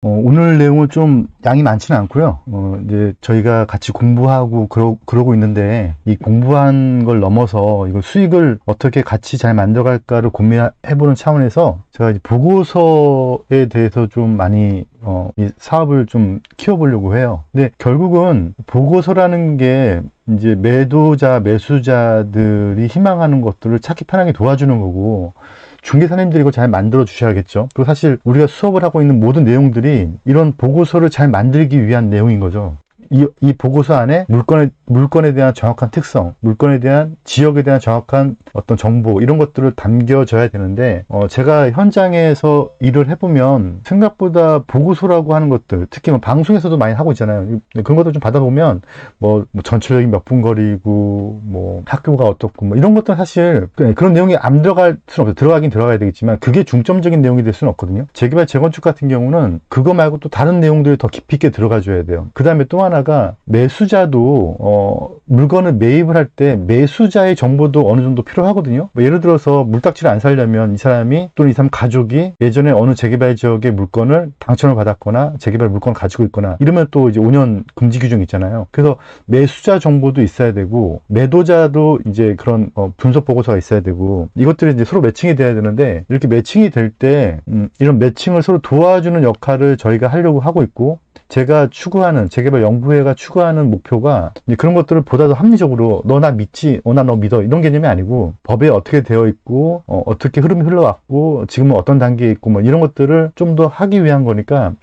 오늘 내용은 좀 양이 많지는 않고요. 이제 저희가 같이 공부하고 그러고 있는데 이 공부한 걸 넘어서 이거 수익을 어떻게 같이 잘 만들어갈까를 고민해보는 차원에서 제가 이제 보고서에 대해서 좀 많이 이 사업을 좀 키워보려고 해요. 근데 결국은 보고서라는 게 이제 매도자, 매수자들이 희망하는 것들을 찾기 편하게 도와주는 거고, 중개사님들이 이거 잘 만들어 주셔야겠죠. 그리고 사실 우리가 수업을 하고 있는 모든 내용들이 이런 보고서를 잘 만들기 위한 내용인 거죠. 이 보고서 안에 물건에 대한 정확한 특성, 물건에 대한 지역에 대한 정확한 어떤 정보, 이런 것들을 담겨져야 되는데, 제가 현장에서 일을 해보면 생각보다 보고서라고 하는 것들, 특히 뭐 방송에서도 많이 하고 있잖아요. 그런 것들 좀 받아보면, 뭐 전체적인 몇 분 거리고, 뭐 학교가 어떻고, 뭐 이런 것들은 사실 그런 내용이 안 들어갈 수는 없어요. 들어가긴 들어가야 되겠지만, 그게 중점적인 내용이 될 수는 없거든요. 재개발, 재건축 같은 경우는 그거 말고 또 다른 내용들이 더 깊이 있게 들어가줘야 돼요. 그 다음에 또 하나가 매수자도 물건을 매입을 할 때 매수자의 정보도 어느 정도 필요하거든요. 뭐 예를 들어서 물딱지를 안 살려면 이 사람이 또는 이 사람 가족이 예전에 어느 재개발 지역의 물건을 당첨을 받았거나 재개발 물건을 가지고 있거나 이러면 또 이제 5년 금지 규정이 있잖아요. 그래서 매수자 정보도 있어야 되고 매도자도 이제 그런 분석 보고서가 있어야 되고, 이것들이 이제 서로 매칭이 돼야 되는데, 이렇게 매칭이 될 때 이런 매칭을 서로 도와주는 역할을 저희가 하려고 하고 있고, 제가 추구하는, 재개발 연구회가 추구하는 목표가 이제 그런 것들을 보다 더 합리적으로 너 나 믿지, 나 너 믿어, 이런 개념이 아니고, 법에 어떻게 되어 있고, 어떻게 흐름이 흘러왔고, 지금은 어떤 단계에 있고, 뭐 이런 것들을 좀 더 하기 위한 거니까,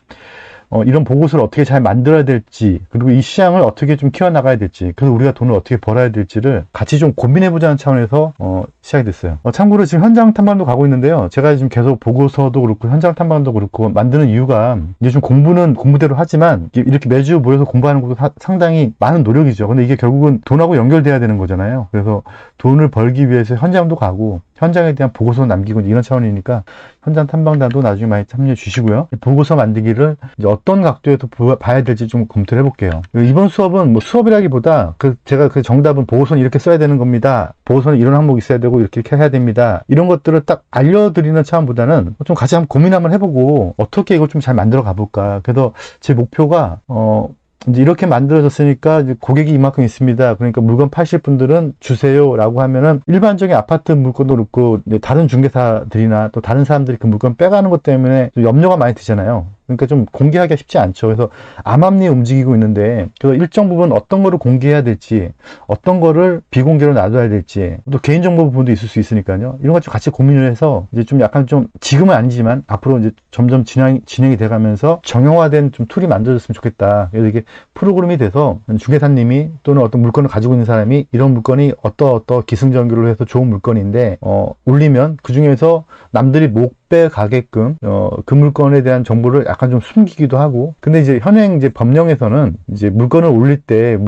이런 보고서를 어떻게 잘 만들어야 될지, 그리고 이 시장을 어떻게 좀 키워나가야 될지, 그래서 우리가 돈을 어떻게 벌어야 될지를 같이 좀 고민해보자는 차원에서 시작이 됐어요. 참고로 지금 현장 탐방도 가고 있는데요. 제가 지금 계속 보고서도 그렇고 현장 탐방도 그렇고 만드는 이유가, 이제 좀 공부는 공부대로 하지만 이렇게 매주 모여서 공부하는 것도 상당히 많은 노력이죠. 근데 이게 결국은 돈하고 연결돼야 되는 거잖아요. 그래서 돈을 벌기 위해서 현장도 가고 현장에 대한 보고서 남기고 이런 차원이니까 현장 탐방단도 나중에 많이 참여해 주시고요. 보고서 만들기를 이제 어떤 각도에서 봐야 될지 좀 검토를 해볼게요. 이번 수업은 뭐 수업이라기보다 제가 그 정답은 보고서는 이렇게 써야 되는 겁니다. 보고서는 이런 항목이 있어야 되고 이렇게 해야 됩니다. 이런 것들을 딱 알려드리는 차원보다는 좀 같이 한번 고민 한번 해보고 어떻게 이걸 좀 잘 만들어 가볼까. 그래서 제 목표가 이제 이렇게 만들어졌으니까 이제 고객이 이만큼 있습니다. 그러니까 물건 파실 분들은 주세요라고 하면은 일반적인 아파트 물건도 그렇고 다른 중개사들이나 또 다른 사람들이 그 물건 빼가는 것 때문에 좀 염려가 많이 드잖아요. 그러니까 좀 공개하기가 쉽지 않죠. 그래서 암암리에 움직이고 있는데, 그래서 일정 부분 어떤 거를 공개해야 될지, 어떤 거를 비공개로 놔둬야 될지, 또 개인정보 부분도 있을 수 있으니까요. 이런 것 좀 같이 고민을 해서 이제 좀 약간 좀 지금은 아니지만 앞으로 이제 점점 진행이 돼가면서 정형화된 좀 툴이 만들어졌으면 좋겠다. 그래서 이게 프로그램이 돼서 중개사님이 또는 어떤 물건을 가지고 있는 사람이 이런 물건이 어떤 기승전결로 해서 좋은 물건인데 올리면 그 중에서 남들이 못 가게끔 그 물건에 대한 정보를 약간 좀 숨기기도 하고. 근데 이제 현행 이제 법령에서는 이제 물건을 올릴 때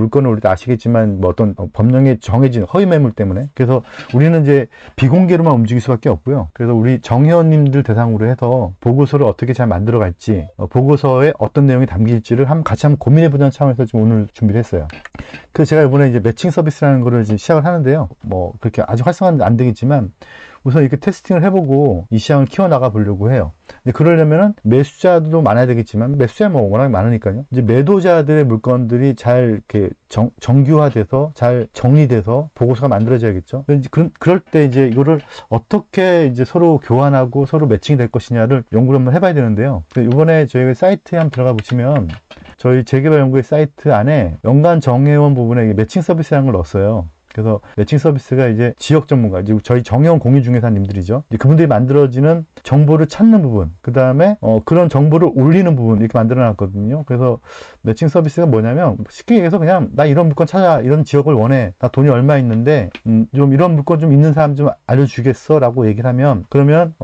아시겠지만 뭐 어떤 법령에 정해진 허위 매물 때문에, 그래서 우리는 이제 비공개로만 움직일 수밖에 없고요. 그래서 우리 정회원님들 대상으로 해서 보고서를 어떻게 잘 만들어 갈지, 보고서에 어떤 내용이 담길지를 같이 한번 고민해 보자는 차원에서 지금 오늘 준비를 했어요. 그래서 제가 이번에 이제 매칭 서비스라는 거를 이제 시작을 하는데요. 뭐 그렇게 아주 활성화는 안 되겠지만 우선 이렇게 테스팅을 해보고 이 시장을 키워나가 보려고 해요. 근데 그러려면은 매수자도 많아야 되겠지만, 매수자 뭐 워낙 많으니까요. 이제 매도자들의 물건들이 잘 이렇게 정규화돼서 잘 정리돼서 보고서가 만들어져야겠죠. 그럴 때 이제 이거를 어떻게 이제 서로 교환하고 서로 매칭이 될 것이냐를 연구를 한번 해봐야 되는데요. 이번에 저희 사이트에 한번 들어가 보시면 저희 재개발 연구의 사이트 안에 연간 정회원 부분에 매칭 서비스라는 걸 넣었어요. 그래서 매칭 서비스가 이제 지역 전문가, 이제 저희 정회원 공유중개사님들이죠. 이제 그분들이 만들어지는 정보를 찾는 부분, 그 다음에 그런 정보를 올리는 부분, 이렇게 만들어 놨거든요. 그래서 매칭 서비스가 뭐냐면 쉽게 얘기해서 그냥 나 이런 물건 찾아, 이런 지역을 원해, 나 돈이 얼마 있는데 좀 이런 물건 좀 있는 사람 좀 알려주겠어 라고 얘기를 하면, 그러면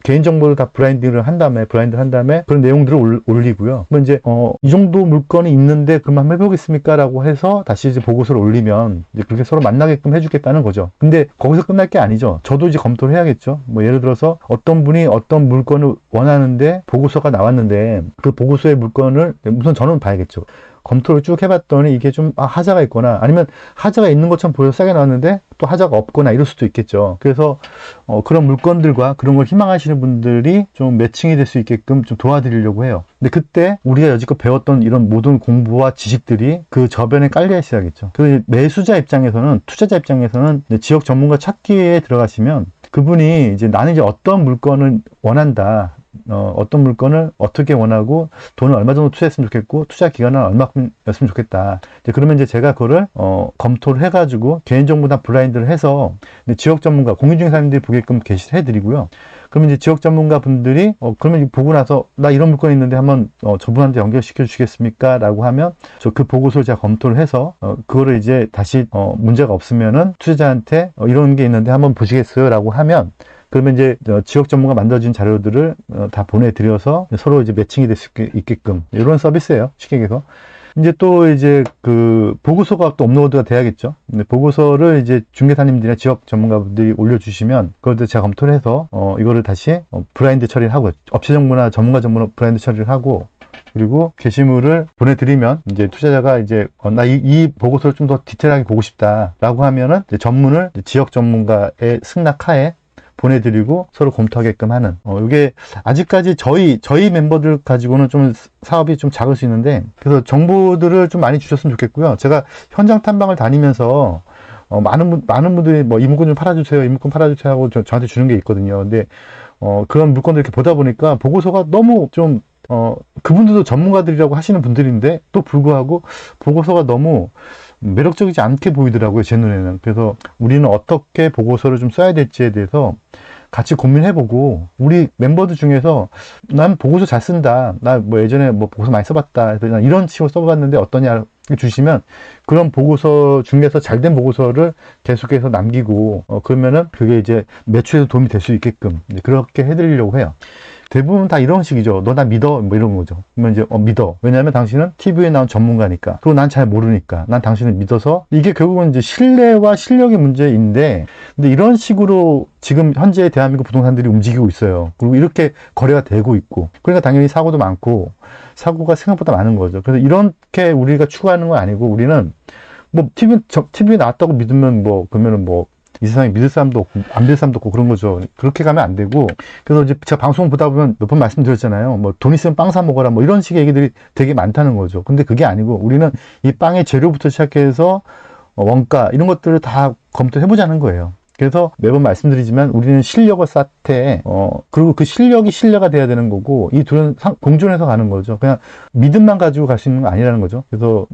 개인정보를 다 블라인드를 한 다음에 그런 내용들을 올리고요. 그럼 이제 이 정도 물건이 있는데 그럼 한번 해보겠습니까? 라고 해서 다시 이제 보고서를 올리면 이제 그렇게 서로 만나게끔 해주겠다는 거죠. 근데 거기서 끝날 게 아니죠. 저도 이제 검토를 해야겠죠. 뭐 예를 들어서 어떤 분이 어떤 물건을 원하는데 보고서가 나왔는데 그 보고서의 물건을 우선 저는 봐야겠죠. 검토를 쭉 해봤더니 이게 좀 하자가 있거나 아니면 하자가 있는 것처럼 보여서 싸게 나왔는데 또 하자가 없거나 이럴 수도 있겠죠. 그래서 그런 물건들과 그런 걸 희망하시는 분들이 좀 매칭이 될 수 있게끔 좀 도와드리려고 해요. 근데 그때 우리가 여지껏 배웠던 이런 모든 공부와 지식들이 그 저변에 깔려야 시작했죠. 그 매수자 입장에서는, 투자자 입장에서는 지역 전문가 찾기에 들어가시면 그분이 이제 나는 이제 어떤 물건을 원한다. 어떤 물건을 어떻게 원하고 돈을 얼마 정도 투자했으면 좋겠고 투자 기간은 얼마큼였으면 좋겠다. 이제 그러면 이제 제가 그거를 검토를 해가지고 개인정보 다 블라인드를 해서 지역 전문가, 공인중개사님들이 보게끔 게시를 해드리고요. 그러면 이제 지역 전문가 분들이 그러면 보고 나서 나 이런 물건이 있는데 한번 저분한테 연결시켜 주시겠습니까? 라고 하면 저 그 보고서를 제가 검토를 해서 그거를 이제 다시 문제가 없으면은 투자자한테 이런 게 있는데 한번 보시겠어요? 라고 하면 그러면 이제 지역 전문가 만들어진 자료들을 다 보내드려서 서로 이제 매칭이 될 수 있게끔 이런 서비스예요. 쉽게 얘기해서. 이제 또 이제 그 보고서가 또 업로드가 돼야겠죠. 근데 보고서를 이제 중개사님들이나 지역 전문가분들이 올려주시면 그걸 제가 검토를 해서 이거를 다시 브라인드 처리를 하고 업체 정보나 전문가 정보나 브라인드 처리를 하고 그리고 게시물을 보내드리면 이제 투자자가 이제 나 이 보고서를 좀 더 디테일하게 보고 싶다라고 하면은 이제 전문을 지역 전문가의 승낙하에 보내드리고 서로 검토하게끔 하는 이게 아직까지 저희 멤버들 가지고는 좀 사업이 좀 작을 수 있는데 그래서 정보들을 좀 많이 주셨으면 좋겠고요. 제가 현장 탐방을 다니면서 많은 분들이 뭐 이 물건 좀 팔아주세요, 이 물건 팔아주세요 하고 저한테 주는 게 있거든요. 근데 그런 물건들 이렇게 보다 보니까 보고서가 너무 좀 그분들도 전문가들이라고 하시는 분들인데 또 불구하고 보고서가 너무 매력적이지 않게 보이더라고요, 제 눈에는. 그래서 우리는 어떻게 보고서를 좀 써야 될지에 대해서 같이 고민해보고 우리 멤버들 중에서 난 보고서 잘 쓴다, 나 뭐 예전에 뭐 보고서 많이 써봤다, 이런 식으로 써봤는데 어떠냐 주시면 그런 보고서 중에서 잘된 보고서를 계속해서 남기고 그러면은 그게 이제 매출에도 도움이 될 수 있게끔 그렇게 해드리려고 해요. 대부분 다 이런 식이죠. 너 나 믿어? 뭐 이런 거죠. 그러면 이제 믿어. 왜냐하면 당신은 TV에 나온 전문가니까. 그리고 난 잘 모르니까. 난 당신을 믿어서. 이게 결국은 이제 신뢰와 실력의 문제인데, 근데 이런 식으로 지금 현재 대한민국 부동산들이 움직이고 있어요. 그리고 이렇게 거래가 되고 있고. 그러니까 당연히 사고도 많고, 사고가 생각보다 많은 거죠. 그래서 이렇게 우리가 추구하는 건 아니고, 우리는 뭐 TV에 나왔다고 믿으면 뭐, 그러면은 뭐, 이 세상에 믿을 사람도 없고 안 믿을 사람도 없고 그런 거죠. 그렇게 가면 안 되고 그래서 이제 제가 방송 보다 보면 몇 번 말씀드렸잖아요. 뭐 돈 있으면 빵 사 먹어라 뭐 이런 식의 얘기들이 되게 많다는 거죠. 근데 그게 아니고 우리는 이 빵의 재료부터 시작해서 원가 이런 것들을 다 검토해보자는 거예요. 그래서 매번 말씀드리지만 우리는 실력을 쌓되 그리고 그 실력이 신뢰가 돼야 되는 거고 이 둘은 공존해서 가는 거죠. 그냥 믿음만 가지고 갈 수 있는 건 아니라는 거죠. 그래서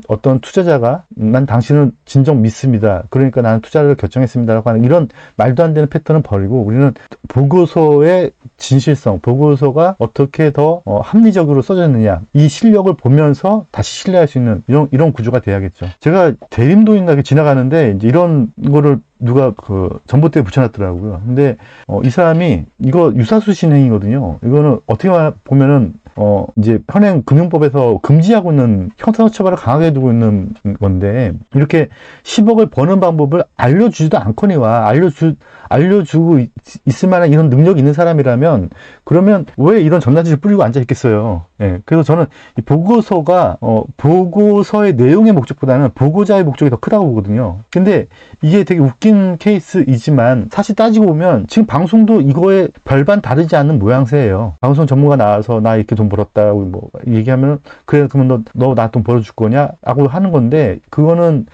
어떤 투자자가 난 당신을 진정 믿습니다. 그러니까 나는 투자를 결정했습니다라고 하는 이런 말도 안 되는 패턴은 버리고 우리는 보고서의 진실성, 보고서가 어떻게 더 합리적으로 써졌느냐 이 실력을 보면서 다시 신뢰할 수 있는 이런 구조가 돼야겠죠. 제가 대림도인가 지나가는데 이제 이런 거를 누가 그 전봇대에 붙여놨더라고요. 근데 이 사람이 이거 유사수신 행위거든요. 이거는 어떻게 보면은 이제 현행 금융법에서 금지하고 있는 형사처벌을 강하게 두고 있는 건데 이렇게 10억을 버는 방법을 알려주지도 않거니와 알려주고 있을 만한 이런 능력이 있는 사람이라면 그러면 왜 이런 전단지를 뿌리고 앉아 있겠어요. 예. 그래서 저는 이 보고서가 보고서의 내용의 목적보다는 보고자의 목적이 더 크다고 보거든요. 근데 이게 되게 웃긴 케이스이지만 사실 따지고 보면 지금 방송도 이거에 별반 다르지 않는 모양새예요. 방송 전문가 나와서 나 이렇게 돈 벌었다고 뭐 얘기하면 그래 그러면 너 나 돈 벌어줄 거냐? 라고 하는 건데 그거는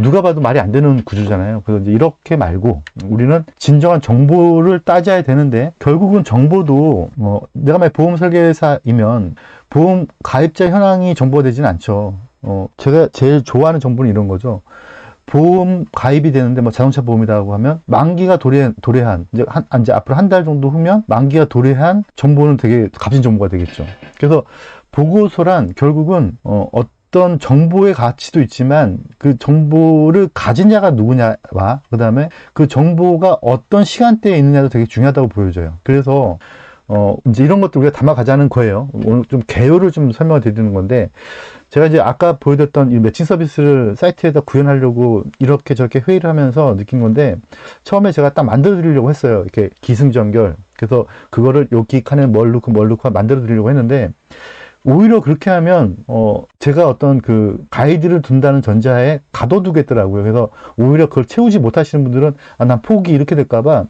누가 봐도 말이 안 되는 구조잖아요. 그래서 이제 이렇게 말고 우리는 진정한 정보를 따져야 되는데 결국은 정보도 내가 만약 보험 설계사이면 보험 가입자 현황이 정보가 되지는 않죠. 제가 제일 좋아하는 정보는 이런 거죠. 보험 가입이 되는데 뭐 자동차 보험이라고 하면 만기가 도래한 이제 앞으로 한 달 정도 후면 만기가 도래한 정보는 되게 값진 정보가 되겠죠. 그래서 보고서란 결국은 어떤 정보의 가치도 있지만 그 정보를 가진 자가 누구냐와 그 다음에 그 정보가 어떤 시간대에 있느냐도 되게 중요하다고 보여져요. 그래서 이제 이런 것들 우리가 담아가자는 거예요. 오늘 좀 개요를 좀 설명을 드리는 건데, 제가 이제 아까 보여드렸던 이 매칭 서비스를 사이트에다 구현하려고 이렇게 저렇게 회의를 하면서 느낀 건데, 처음에 제가 딱 만들어 드리려고 했어요. 이렇게 기승전결. 그래서 그거를 여기 칸에 뭘 넣고 만들어 드리려고 했는데, 오히려 그렇게 하면 제가 어떤 그 가이드를 둔다는 전제하에 가둬두겠더라고요. 그래서 오히려 그걸 채우지 못하시는 분들은 난 포기 이렇게 될까봐.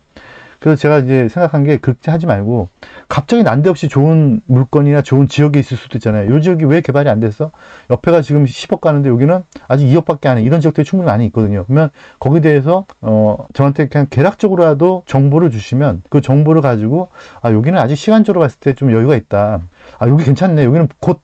그래서 제가 이제 생각한 게 그렇게 하지 말고 갑자기 난데없이 좋은 물건이나 좋은 지역이 있을 수도 있잖아요. 이 지역이 왜 개발이 안 됐어? 옆에가 지금 10억 가는데 여기는 아직 2억밖에 안 해. 이런 지역들이 충분히 많이 있거든요. 그러면 거기에 대해서 저한테 그냥 개략적으로라도 정보를 주시면 그 정보를 가지고 여기는 아직 시간적으로 봤을 때 좀 여유가 있다. 여기 괜찮네. 여기는 곧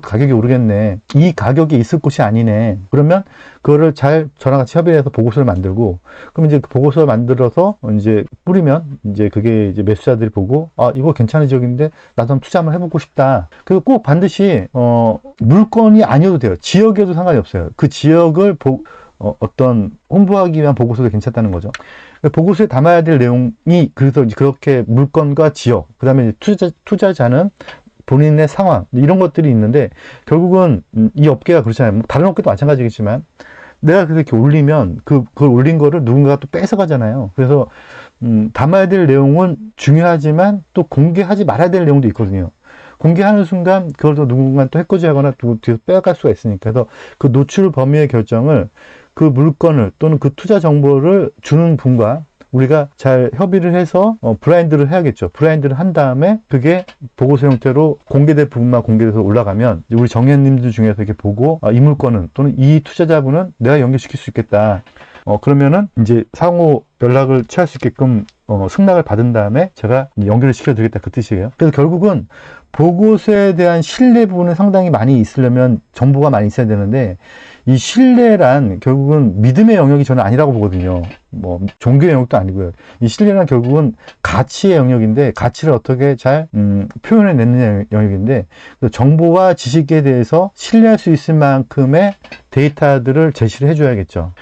가격이 오르겠네. 이 가격이 있을 곳이 아니네. 그러면 그거를 잘 저랑 같이 협의를 해서 보고서를 만들고, 그럼 이제 그 보고서를 만들어서 이제 뿌리면 이제 그게 이제 매수자들이 보고 이거 괜찮은 지역인데 나도 한번 투자 한번 해보고 싶다. 그리고 꼭 반드시 물건이 아니어도 돼요. 지역이어도 상관이 없어요. 그 지역을 어떤 홍보하기 위한 보고서도 괜찮다는 거죠. 보고서에 담아야 될 내용이 그래서 이제 그렇게 물건과 지역, 그 다음에 투자자는 본인의 상황 이런 것들이 있는데 결국은 이 업계가 그렇잖아요. 다른 업계도 마찬가지겠지만 내가 그렇게 올리면 그걸 올린 거를 누군가가 또 뺏어가잖아요. 그래서 담아야 될 내용은 중요하지만 또 공개하지 말아야 될 내용도 있거든요. 공개하는 순간 그걸 또 누군가 또 해코지하거나 또 뒤에서 빼앗갈 수가 있으니까. 그래서 그 노출 범위의 결정을 그 물건을 또는 그 투자 정보를 주는 분과 우리가 잘 협의를 해서 블라인드를 해야겠죠. 블라인드를 한 다음에 그게 보고서 형태로 공개될 부분만 공개돼서 올라가면 우리 정회원님들 중에서 이렇게 보고 이 물건은 또는 이 투자자분은 내가 연결시킬 수 있겠다. 그러면은 이제 상호 연락을 취할 수 있게끔 승낙을 받은 다음에 제가 연결을 시켜드리겠다 그 뜻이에요. 그래서 결국은 보고서에 대한 신뢰 부분은 상당히 많이 있으려면 정보가 많이 있어야 되는데 이 신뢰란 결국은 믿음의 영역이 저는 아니라고 보거든요. 뭐 종교의 영역도 아니고요. 이 신뢰란 결국은 가치의 영역인데 가치를 어떻게 잘 표현해내는 영역인데 정보와 지식에 대해서 신뢰할 수 있을 만큼의 데이터들을 제시를 해줘야겠죠.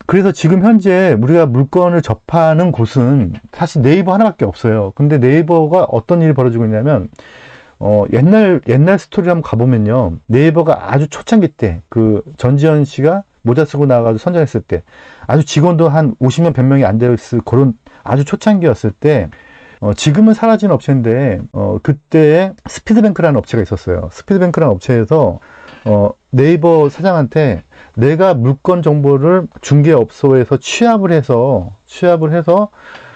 그래서 지금 현재 우리가 물건을 접하는 곳은 사실 네이버 하나밖에 없어요. 근데 네이버가 어떤 일이 벌어지고 있냐면 옛날 스토리를 한번 가보면요. 네이버가 아주 초창기 때 그 전지현 씨가 모자 쓰고 나가서 선정했을 때 아주 직원도 한 50명 100명이 안 되었을 그런 아주 초창기였을 때 지금은 사라진 업체인데 그때 스피드뱅크라는 업체가 있었어요. 스피드뱅크라는 업체에서 네이버 사장한테 내가 물건 정보를 중개업소에서 취합을 해서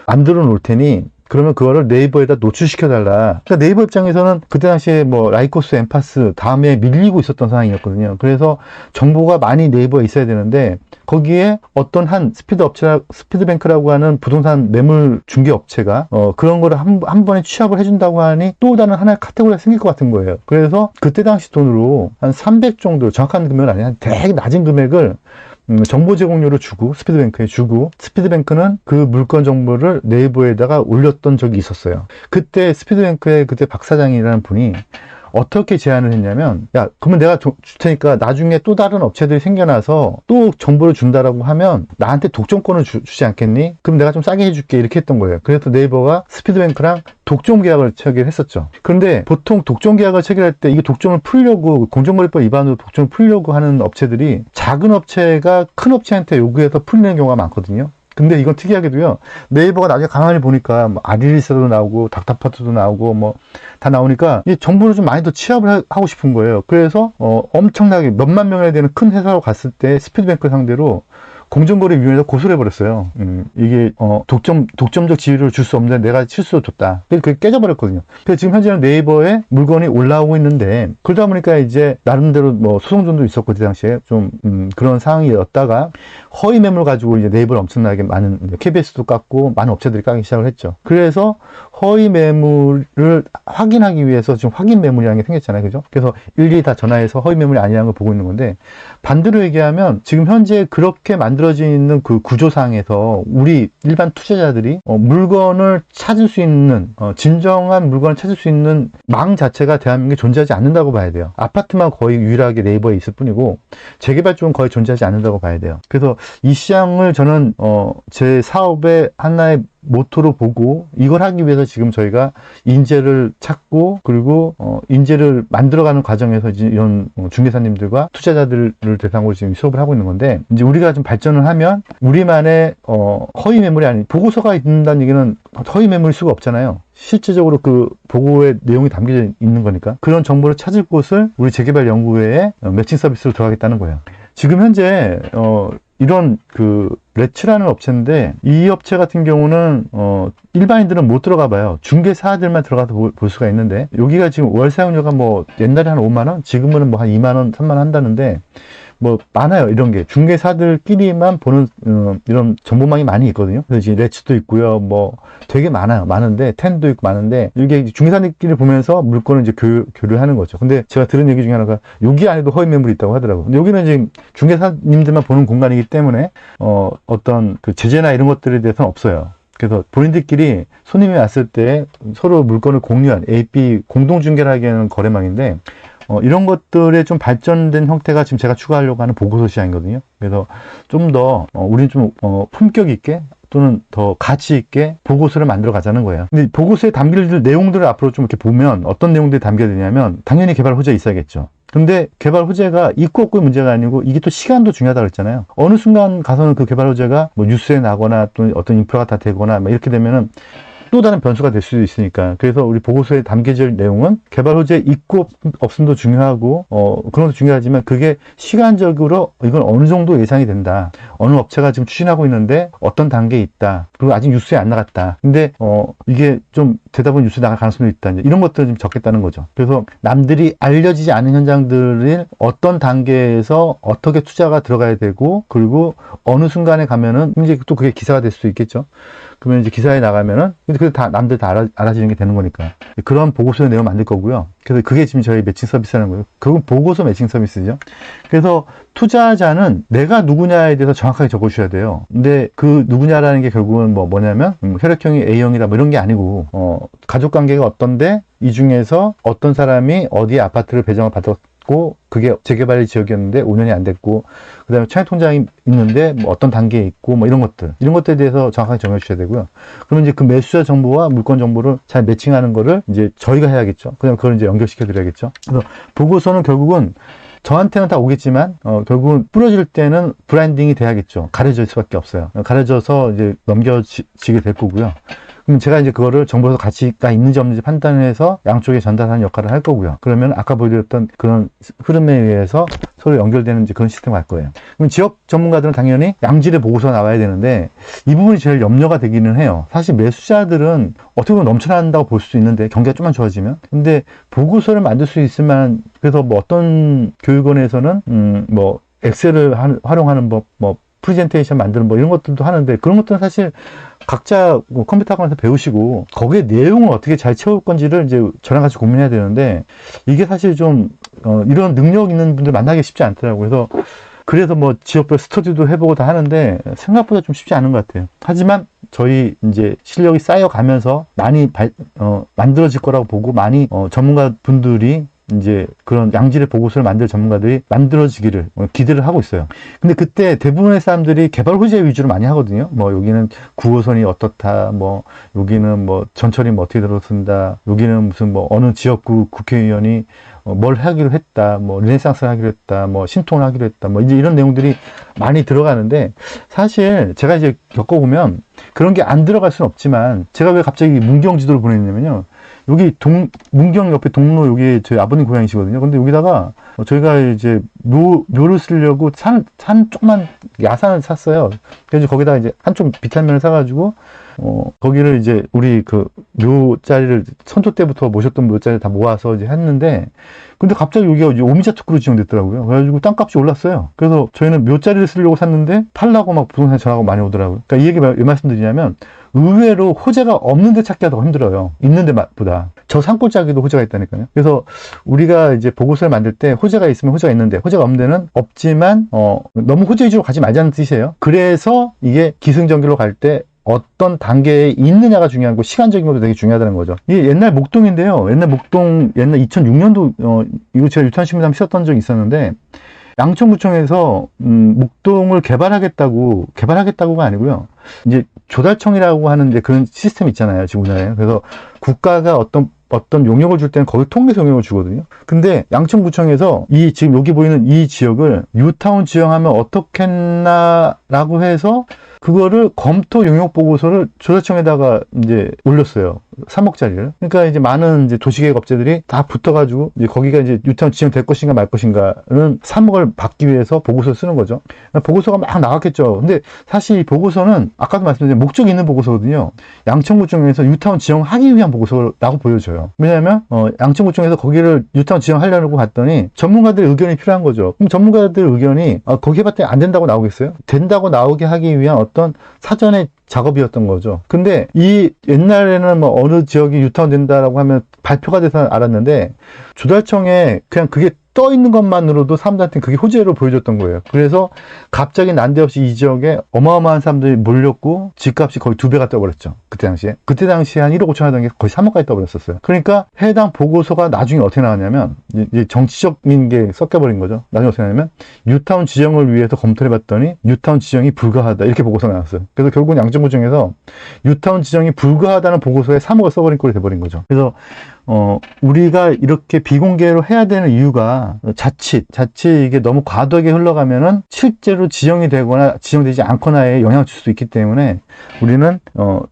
만들어 놓을 테니 그러면 그거를 네이버에다 노출시켜달라. 그러니까 네이버 입장에서는 그때 당시에 뭐 라이코스, 엠파스 다음에 밀리고 있었던 상황이었거든요. 그래서 정보가 많이 네이버에 있어야 되는데 거기에 어떤 한 스피드뱅크라고 하는 부동산 매물 중개 업체가 그런 거를 한 번에 취합을 해준다고 하니 또 다른 하나의 카테고리가 생길 것 같은 거예요. 그래서 그때 당시 돈으로 한 300 정도, 정확한 금액은 아니야, 되게 낮은 금액을 정보 제공료를 주고 스피드뱅크에 주고 스피드뱅크는 그 물건 정보를 네이버에다가 올렸던 적이 있었어요. 그때 스피드뱅크의 그때 박 사장이라는 분이 어떻게 제안을 했냐면 그러면 내가 줄 테니까 나중에 또 다른 업체들이 생겨나서 또 정보를 준다라고 하면 나한테 독점권을 주지 않겠니? 그럼 내가 좀 싸게 해줄게 이렇게 했던 거예요. 그래서 네이버가 스피드뱅크랑 독점 계약을 체결을 했었죠. 그런데 보통 독점 계약을 체결할 때 이게 독점을 풀려고 공정거래법 위반으로 독점을 풀려고 하는 업체들이 작은 업체가 큰 업체한테 요구해서 풀리는 경우가 많거든요. 근데 이건 특이하게도요, 네이버가 나중에 가만히 보니까 뭐 아리리스도 나오고 닥터파트도 나오고 뭐 다 나오니까 이 정보를 좀 많이 더 취합을 하고 싶은 거예요. 그래서 엄청나게 몇만 명이나 되는 큰 회사로 갔을 때 스피드뱅크 상대로 공정거래위원회에서 고소를 해버렸어요. 이게 독점적 지위를 줄 수 없는데 내가 실수로 줬다. 그래서 그게 깨져버렸거든요. 그래서 지금 현재는 네이버에 물건이 올라오고 있는데 그러다 보니까 이제 나름대로 뭐 소송전도 있었고 그 당시에 좀 그런 상황이었다가 허위 매물 가지고 이제 네이버를 엄청나게 많은 KBS도 깎고 많은 업체들이 까기 시작을 했죠. 그래서 허위 매물을 확인하기 위해서 지금 확인 매물이라는 게 생겼잖아요. 그죠? 그래서 일일이 다 전화해서 허위 매물이 아니라는 걸 보고 있는 건데 반대로 얘기하면 지금 현재 그렇게 만들어져 있는 그 구조상에서 우리 일반 투자자들이 물건을 찾을 수 있는 진정한 물건을 찾을 수 있는 망 자체가 대한민국에 존재하지 않는다고 봐야 돼요. 아파트만 거의 유일하게 네이버에 있을 뿐이고 재개발 쪽은 거의 존재하지 않는다고 봐야 돼요. 그래서 이 시장을 저는 제 사업의 하나의 모토로 보고 이걸 하기 위해서 지금 저희가 인재를 찾고 그리고 인재를 만들어가는 과정에서 이제 이런 중개사님들과 투자자들을 대상으로 지금 수업을 하고 있는 건데, 이제 우리가 좀 발전을 하면 우리만의 허위 매물이 아닌 보고서가 있다는 얘기는 허위 매물일 수가 없잖아요. 실제적으로 그 보고의 내용이 담겨져 있는 거니까 그런 정보를 찾을 곳을 우리 재개발 연구회에 매칭 서비스로 들어가겠다는 거예요. 지금 현재 이런 그 레츠라는 업체인데, 이 업체 같은 경우는 일반인들은 못 들어가 봐요. 중개사들만 들어가서 볼 수가 있는데, 여기가 지금 월 사용료가 뭐 옛날에 한 5만 원, 지금은 뭐 한 2만 원, 3만 원 한다는데, 뭐 많아요. 이런 게 중개사들끼리만 보는 이런 정보망이 많이 있거든요. 그래서 이제 레츠도 있고요. 뭐 되게 많아요. 많은데 텐도 있고 많은데, 이게 중개사들끼리 보면서 물건을 이제 교류하는 거죠. 근데 제가 들은 얘기 중에 하나가 여기 안에도 허위 매물이 있다고 하더라고요. 근데 여기는 지금 중개사님들만 보는 공간이기 때문에 어떤 그 제재나 이런 것들에 대해서는 없어요. 그래서 본인들끼리 손님이 왔을 때 서로 물건을 공유한 AP 공동 중개를 하기에는 거래망인데, 이런 것들의 좀 발전된 형태가 지금 제가 추가하려고 하는 보고서 시장이거든요. 그래서 좀 더 우리는 좀 품격 있게 또는 더 가치 있게 보고서를 만들어 가자는 거예요. 근데 보고서에 담길 내용들을 앞으로 좀 이렇게 보면 어떤 내용들이 담겨야 되냐면, 당연히 개발 호재가 있어야겠죠. 근데 개발 호재가 있고 없고의 문제가 아니고, 이게 또 시간도 중요하다고 그랬잖아요. 어느 순간 가서는 그 개발 호재가 뭐 뉴스에 나거나 또 어떤 인프라가 다 되거나 막 이렇게 되면은 또 다른 변수가 될 수도 있으니까. 그래서 우리 보고서에 담겨질 내용은 개발 호재 있고 없음도 중요하고 그런 것도 중요하지만, 그게 시간적으로 이건 어느 정도 예상이 된다. 어느 업체가 지금 추진하고 있는데 어떤 단계에 있다. 그리고 아직 뉴스에 안 나갔다. 근데 이게 좀 되다 보니 뉴스에 나갈 가능성도 있다. 이런 것들을 좀 적겠다는 거죠. 그래서 남들이 알려지지 않은 현장들을 어떤 단계에서 어떻게 투자가 들어가야 되고, 그리고 어느 순간에 가면은 이제 또 그게 기사가 될 수도 있겠죠. 그러면 이제 기사에 나가면은, 근데 다 남들 다 알아지는 게 되는 거니까 그런 보고서의 내용을 만들 거고요. 그래서 그게 지금 저희 매칭 서비스라는 거예요. 그건 보고서 매칭 서비스죠. 그래서 투자자는 내가 누구냐에 대해서 정확하게 적어주셔야 돼요. 근데 그 누구냐라는 게 결국은 뭐냐면 혈액형이 A형이다 뭐 이런 게 아니고, 가족 관계가 어떤데 이 중에서 어떤 사람이 어디에 아파트를 배정을 받았고, 그게 재개발 지역이었는데 5년이 안 됐고, 그 다음에 청약통장이 있는데 뭐 어떤 단계에 있고, 뭐 이런 것들에 대해서 정확하게 정해주셔야 되고요. 그러면 이제 그 매수자 정보와 물건 정보를 잘 매칭하는 거를 이제 저희가 해야겠죠. 그다음에 그걸 이제 연결시켜 드려야겠죠. 그래서 보고서는 결국은 저한테는 다 오겠지만, 결국은 뿌려질 때는 브랜딩이 돼야겠죠. 가려질 수밖에 없어요. 가려져서 이제 넘겨지게 될 거고요. 그럼 제가 이제 그거를 정보에서 가치가 있는지 없는지 판단해서 양쪽에 전달하는 역할을 할 거고요. 그러면 아까 보여드렸던 그런 흐름에 의해서 서로 연결되는 이제 그런 시스템을 할 거예요. 그럼 지역 전문가들은 당연히 양질의 보고서가 나와야 되는데, 이 부분이 제일 염려가 되기는 해요. 사실 매수자들은 어떻게 보면 넘쳐난다고 볼 수 있는데, 경기가 좀만 좋아지면. 근데 보고서를 만들 수 있을 만한, 그래서 뭐 어떤 교육원에서는 뭐 엑셀을 활용하는 법, 뭐 프레젠테이션 만드는 뭐 이런 것들도 하는데, 그런 것들은 사실 각자 컴퓨터 학원에서 배우시고 거기에 내용을 어떻게 잘 채울 건지를 이제 저랑 같이 고민해야 되는데, 이게 사실 좀 이런 능력 있는 분들 만나기 쉽지 않더라고요. 그래서 뭐 지역별 스터디도 해보고 다 하는데 생각보다 좀 쉽지 않은 것 같아요. 하지만 저희 이제 실력이 쌓여가면서 많이 만들어질 거라고 보고, 많이 전문가 분들이 이제 그런 양질의 보고서를 만들 전문가들이 만들어지기를 기대를 하고 있어요. 근데 그때 대부분의 사람들이 개발 호재 위주로 많이 하거든요. 뭐 여기는 9호선이 어떻다, 뭐 여기는 뭐 전철이 뭐 어떻게 들어선다, 여기는 무슨 뭐 어느 지역구 국회의원이 뭘 하기로 했다, 뭐 르네상스를 하기로 했다, 뭐 신통을 하기로 했다, 뭐 이제 이런 내용들이 많이 들어가는데, 사실 제가 이제 겪어보면 그런 게 안 들어갈 수는 없지만, 제가 왜 갑자기 문경 지도를 보냈냐면요, 여기 문경 옆에 동로, 여기 저희 아버님 고향이시거든요. 근데 여기다가 저희가 이제 묘를 쓰려고 산 조그만 야산을 샀어요. 그래서 거기다가 이제 한쪽 비탈면을 사가지고 거기를 이제 우리 그 묘자리를 선조 때부터 모셨던 묘자리를 다 모아서 이제 했는데, 근데 갑자기 여기가 이제 오미자 특구로 지정됐더라고요. 그래가지고 땅값이 올랐어요. 그래서 저희는 묘자리를 쓰려고 샀는데 팔라고 막 부동산 전화가 많이 오더라고요. 그러니까 이 얘기 왜 말씀드리냐면, 의외로 호재가 없는데 찾기가 더 힘들어요. 있는데 보다. 저 산골짜기도 호재가 있다니까요. 그래서 우리가 이제 보고서를 만들 때 호재가 있으면 호재가 있는데, 호재가 없는 데는 없지만 너무 호재 위주로 가지 말자는 뜻이에요. 그래서 이게 기승전결로 갈 때 어떤 단계에 있느냐가 중요한 거, 시간적인 것도 되게 중요하다는 거죠. 이게 옛날 목동인데요. 옛날 2006년도 이거 제가 유탄신문상 쓰셨던 적이 있었는데, 양천구청에서 목동을 개발하겠다고가 아니고요. 이제 조달청이라고 하는 이제 그런 시스템이 있잖아요, 지금 우리나라에. 그래서 국가가 어떤 용역을 줄 때는 거기 통해서 용역을 주거든요. 근데 양천구청에서 지금 여기 보이는 이 지역을 뉴타운 지정하면 어떻겠나라고 해서 그거를 검토 용역 보고서를 조달청에다가 이제 올렸어요. 3억짜리를. 그러니까 이제 많은 이제 도시계획 업체들이 다 붙어가지고 이제 거기가 이제 뉴타운 지정될 것인가 말 것인가는 3억을 받기 위해서 보고서를 쓰는 거죠. 보고서가 막 나갔겠죠. 근데 사실 이 보고서는 아까도 말씀드린 목적이 있는 보고서거든요. 양천구청에서 뉴타운 지정하기 위한 보고서라고 보여져요. 왜냐하면 양천구청에서 거기를 뉴타운 지정하려고 봤더니 전문가들의 의견이 필요한 거죠. 그럼 전문가들의 의견이 거기 해봤더니 안 된다고 나오겠어요? 된다고 나오게 하기 위한 어떤 사전의 작업이었던 거죠. 근데 이 옛날에는 뭐 어느 지역이 뉴타운 된다라고 하면 발표가 돼서 알았는데 조달청에 그냥 그게 떠 있는 것만으로도 사람들한테 그게 호재로 보여줬던 거예요. 그래서 갑자기 난데없이 이 지역에 어마어마한 사람들이 몰렸고 집값이 거의 2배가 떠버렸죠. 그때 당시에 한 1억 5천 하던 게 거의 3억까지 떠버렸었어요. 그러니까 해당 보고서가 나중에 어떻게 나왔냐면 이제 정치적인 게 섞여버린 거죠. 나중에 어떻게 나왔냐면 뉴타운 지정을 위해서 검토를 해봤더니 뉴타운 지정이 불가하다 이렇게 보고서가 나왔어요. 그래서 결국은 양천구청에서 뉴타운 지정이 불가하다는 보고서에 3억을 써버린 꼴이 돼버린 거죠. 그래서 우리가 이렇게 비공개로 해야 되는 이유가 자칫 이게 너무 과도하게 흘러가면은 실제로 지정이 되거나 지정되지 않거나에 영향을 줄 수 있기 때문에 우리는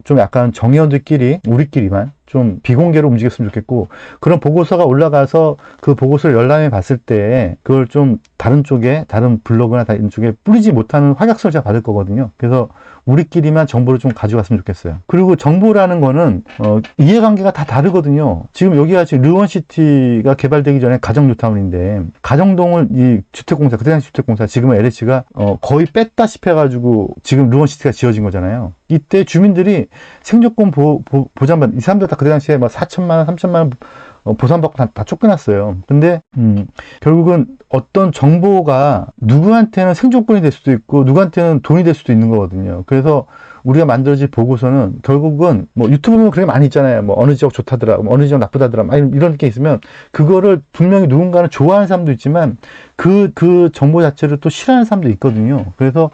좀 약간 정의원들끼리 우리끼리만 좀 비공개로 움직였으면 좋겠고, 그런 보고서가 올라가서 그 보고서를 열람해 봤을 때 그걸 좀 다른 블로그나 다른 쪽에 뿌리지 못하는 확약성을 제가 받을 거거든요. 그래서 우리끼리만 정보를 좀 가져갔으면 좋겠어요. 그리고 정보라는 거는 이해관계가 다 다르거든요. 지금 여기가 지금 르원시티가 개발되기 전에 가정뉴타운인데, 가정동을 이 주택공사, 그때 당시 주택공사, 지금은 LH가 거의 뺐다시피 해가지고 지금 르원시티가 지어진 거잖아요. 이때 주민들이 생존권 보장받는, 이 사람들 다 그때 당시에 막 4천만 원, 3천만 원 보상받고 다 쫓겨났어요. 근데 결국은 어떤 정보가 누구한테는 생존권이 될 수도 있고 누구한테는 돈이 될 수도 있는 거거든요. 그래서 우리가 만들어진 보고서는 결국은 뭐 유튜브 보면 그런 게 많이 있잖아요. 뭐 어느 지역 좋다더라, 뭐 어느 지역 나쁘다더라, 이런 게 있으면 그거를 분명히 누군가는 좋아하는 사람도 있지만 그 정보 자체를 또 싫어하는 사람도 있거든요. 그래서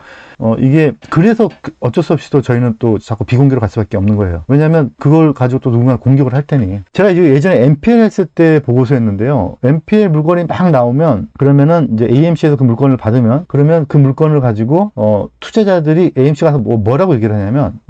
이게 그래서 어쩔 수 없이 또 저희는 또 자꾸 비공개로 갈 수밖에 없는 거예요. 왜냐하면 그걸 가지고 또 누군가 공격을 할 테니. 제가 이제 예전에 MPL 했을 때 보고서였는데요. MPL 물건이 막 나오면 그러면은 이제 AMC에서 그 물건을 받으면 그러면 그 물건을 가지고 투자자들이 AMC 가서 뭐라고 얘기를 하냐면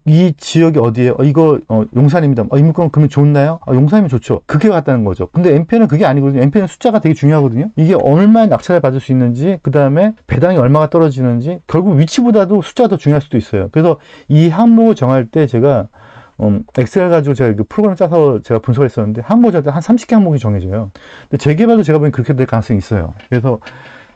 이 지역이 어디에요? 이거 용산입니다. 이 물건 그러면 좋나요? 용산이면 좋죠. 그게 같다는 거죠. 근데 MPN은 그게 아니거든요. MPN은 숫자가 되게 중요하거든요. 이게 얼마의 낙찰을 받을 수 있는지, 그 다음에 배당이 얼마가 떨어지는지, 결국 위치보다도 숫자가 더 중요할 수도 있어요. 그래서 이 항목을 정할 때 제가 엑셀 가지고 제가 그 프로그램 짜서 제가 분석을 했었는데, 항목을 짤 때 한 30개 항목이 정해져요. 근데 재개발도 제가 보기엔 그렇게 될 가능성이 있어요. 그래서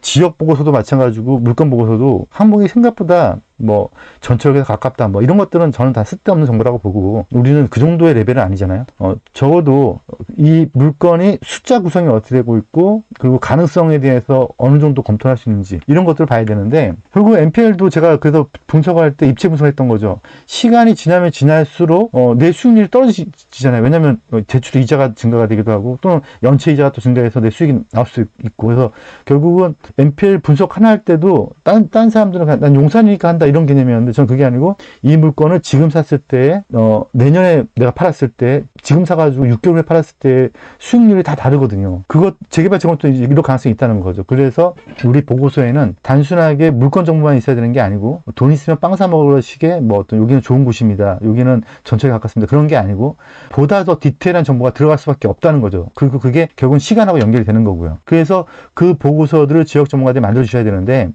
지역 보고서도 마찬가지고 물건 보고서도 항목이 생각보다 뭐 전철역에서 가깝다 뭐 이런 것들은 저는 다 쓸데없는 정보라고 보고, 우리는 그 정도의 레벨은 아니잖아요. 적어도 이 물건이 숫자 구성이 어떻게 되고 있고, 그리고 가능성에 대해서 어느 정도 검토할 수 있는지 이런 것들을 봐야 되는데, 결국 MPL도 제가 그래서 분석할 때 입체 분석했던 거죠. 시간이 지나면 지날수록 내 수익률이 떨어지잖아요. 왜냐하면 대출 이자가 증가가 되기도 하고 또는 연체 이자가 또 증가해서 내 수익이 나올 수 있고, 그래서 결국은 MPL 분석 하나 할 때도 딴 사람들은 난 용산이니까 한다 이런 개념이었는데, 저는 그게 아니고 이 물건을 지금 샀을 때 내년에 내가 팔았을 때, 지금 사가지고 6개월에 팔았을 때 수익률이 다 다르거든요. 그것 재개발 재건도 이럴 가능성이 있다는 거죠. 그래서 우리 보고서에는 단순하게 물건 정보만 있어야 되는 게 아니고, 돈 있으면 빵 사 먹으러 식의 뭐 어떤 여기는 좋은 곳입니다, 여기는 전철에 가깝습니다, 그런 게 아니고 보다 더 디테일한 정보가 들어갈 수밖에 없다는 거죠. 그리고 그게 결국은 시간하고 연결이 되는 거고요. 그래서 그 보고서들을 지역 전문가들이 만들어 주셔야 되는데,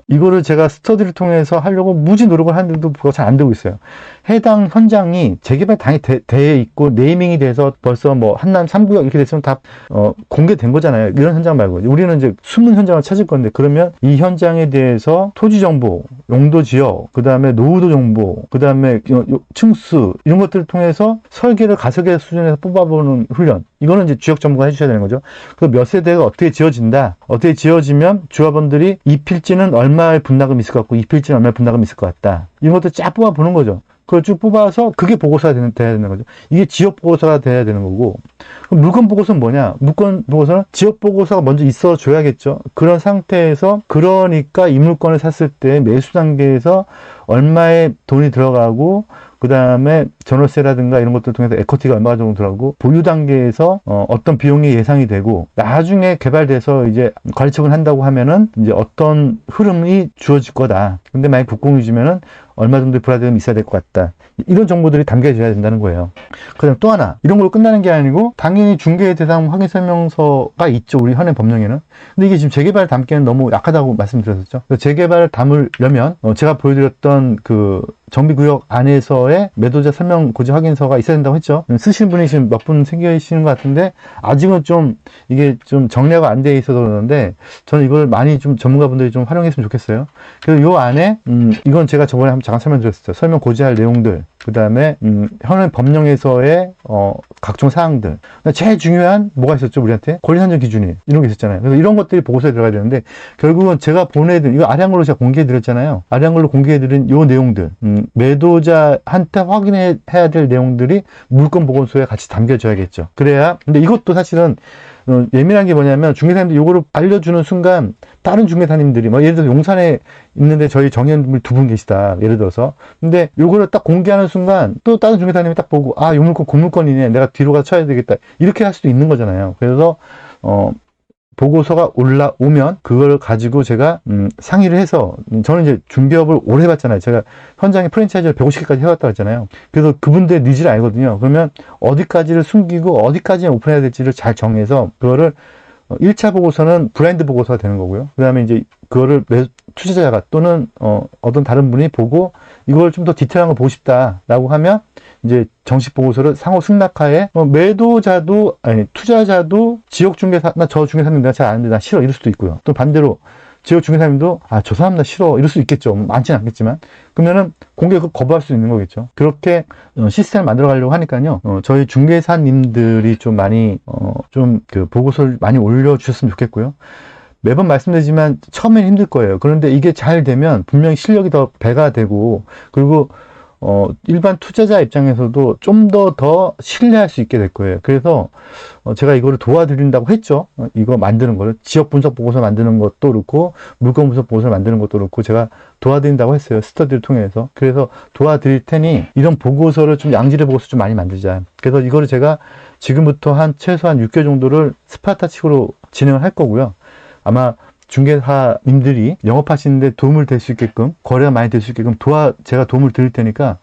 이거를 제가 스터디를 통해서 하려고 무지 노력을 하는데도 그거 잘 안 되고 있어요. 해당 현장이 재개발 당연히 돼 있고 네이밍이 돼서 벌써 뭐 한남 3구역 이렇게 됐으면 다 공개된 거잖아요. 이런 현장 말고 우리는 이제 숨은 현장을 찾을 건데, 그러면 이 현장에 대해서 토지 정보, 용도 지역, 그 다음에 노후도 정보, 그 다음에 층수 이런 것들을 통해서 설계를 가설계 수준에서 뽑아보는 훈련, 이거는 이제 지역 전문가 해주셔야 되는 거죠. 그 몇 세대가 어떻게 지어진다, 어떻게 지어지면 조합원들이 이 필지는 얼마의 분담금이 있을 것 같고 이 필지는 얼마의 분담금이 있을 것 같다, 이런 것도 쫙 뽑아보는 거죠. 그걸 쭉 뽑아서 그게 보고서가 돼야 되는 거죠. 이게 지역 보고서가 돼야 되는 거고, 그럼 물건 보고서는 뭐냐? 물건 보고서는 지역 보고서가 먼저 있어 줘야겠죠. 그런 상태에서, 그러니까 이 물건을 샀을 때 매수 단계에서 얼마의 돈이 들어가고, 그 다음에 전월세라든가 이런 것들 통해서 에코티가 얼마 정도 들어가고, 보유 단계에서 어떤 비용이 예상이 되고, 나중에 개발돼서 이제 관리척을 한다고 하면은 이제 어떤 흐름이 주어질 거다. 근데 만약 국공유지면은 얼마 정도의 불안감이 있어야 될 것 같다. 이런 정보들이 담겨져야 된다는 거예요. 그 다음 또 하나, 이런 걸로 끝나는 게 아니고, 당연히 중개 대상 확인 설명서가 있죠. 우리 현행 법령에는. 근데 이게 지금 재개발 담기에는 너무 약하다고 말씀드렸었죠. 재개발을 담으려면, 제가 보여드렸던 그 정비구역 안에서의 매도자 설명 고지 확인서가 있어야 된다고 했죠. 쓰시는 분이 지금 몇 분 생기시는 것 같은데, 아직은 좀 이게 좀 정리가 안 돼 있어서 그러는데, 저는 이걸 많이 좀 전문가분들이 좀 활용했으면 좋겠어요. 그래서 요 안에, 이건 제가 저번에 한번 잠깐 설명드렸었죠. 설명 고지할 내용들, 그 다음에 현행 법령에서의 각종 사항들. 제일 중요한 뭐가 있었죠, 우리한테? 권리 산정 기준이 이런 게 있었잖아요. 그래서 이런 것들이 보고서에 들어가야 되는데, 결국은 제가 보내드린, 이거 아량걸로 제가 공개해드렸잖아요. 아량걸로 공개해드린 요 내용들, 매도자한테 확인해야 될 내용들이 물건 보고서에 같이 담겨져야겠죠. 그래야. 근데 이것도 사실은 예민한 게 뭐냐면, 중개사님들이 요거를 알려주는 순간 다른 중개사님들이 뭐 예를 들어서 용산에 있는데 저희 정의원분이 두 분 계시다, 예를 들어서. 근데 요거를 딱 공개하는 순간 또 다른 중개사님이 딱 보고, 아, 요 물건 고물건이네, 내가 뒤로 가서 쳐야 되겠다, 이렇게 할 수도 있는 거잖아요. 그래서 보고서가 올라오면 그걸 가지고 제가 상의를 해서, 저는 이제 중개업을 오래 해봤잖아요. 제가 현장에 프랜차이즈를 150개까지 해왔다고 했잖아요. 그래서 그분들의 니즈를 알거든요. 그러면 어디까지를 숨기고 어디까지 오픈해야 될지를 잘 정해서, 그거를 1차 보고서는 블라인드 보고서가 되는 거고요. 그 다음에 이제 그거를 투자자가 또는 어떤 다른 분이 보고 이걸 좀 더 디테일한 걸 보고 싶다라고 하면 이제 정식 보고서를 상호 승낙하에, 매도자도, 아니, 투자자도 지역 중개사, 나 저 중개사님 내가 잘 아는데 나 싫어, 이럴 수도 있고요. 또 반대로 지역 중개사님도, 아, 저 사람 나 싫어, 이럴 수 있겠죠. 많지는 않겠지만. 그러면은 공개 거부할 수 있는 거겠죠. 그렇게 시스템을 만들어 가려고 하니까요. 저희 중개사님들이 좀 많이, 좀 그 보고서를 많이 올려주셨으면 좋겠고요. 매번 말씀드리지만 처음엔 힘들 거예요. 그런데 이게 잘 되면 분명히 실력이 더 배가 되고, 그리고 일반 투자자 입장에서도 좀 더 신뢰할 수 있게 될 거예요. 그래서 제가 이거를 도와드린다고 했죠. 이거 만드는 거를, 지역 분석 보고서 만드는 것도 그렇고 물건 분석 보고서 만드는 것도 그렇고 제가 도와드린다고 했어요. 스터디를 통해서. 그래서 도와드릴 테니 이런 보고서를 좀, 양질의 보고서 좀 많이 만들자. 그래서 이거를 제가 지금부터 최소한 6개월 정도를 스파르타식으로 진행을 할 거고요. 아마 중개사님들이 영업하시는데 도움을 될 수 있게끔, 거래가 많이 될 수 있게끔 제가 도움을 드릴 테니까,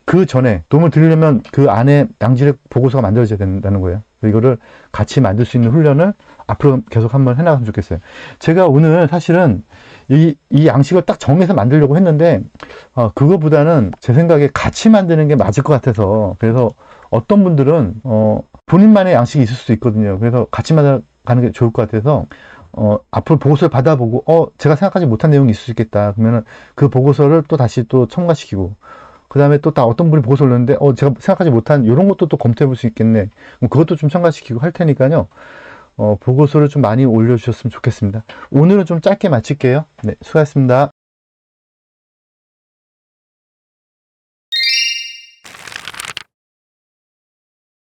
그 전에 도움을 드리려면 그 안에 양질의 보고서가 만들어져야 된다는 거예요. 이거를 같이 만들 수 있는 훈련을 앞으로 계속 한번 해나갔으면 좋겠어요. 제가 오늘 사실은 이 양식을 딱 정해서 만들려고 했는데, 그거보다는 제 생각에 같이 만드는 게 맞을 것 같아서, 그래서 어떤 분들은 본인만의 양식이 있을 수도 있거든요. 그래서 같이 만들어가는 게 좋을 것 같아서, 앞으로 보고서를 받아보고, 제가 생각하지 못한 내용이 있을 수 있겠다. 그러면은 그 보고서를 또 다시 또 첨가시키고, 그 다음에 또 어떤 분이 보고서 올렸는데, 제가 생각하지 못한 이런 것도 또 검토해 볼 수 있겠네. 그것도 좀 첨가시키고 할 테니까요. 보고서를 좀 많이 올려주셨으면 좋겠습니다. 오늘은 좀 짧게 마칠게요. 네, 수고하셨습니다.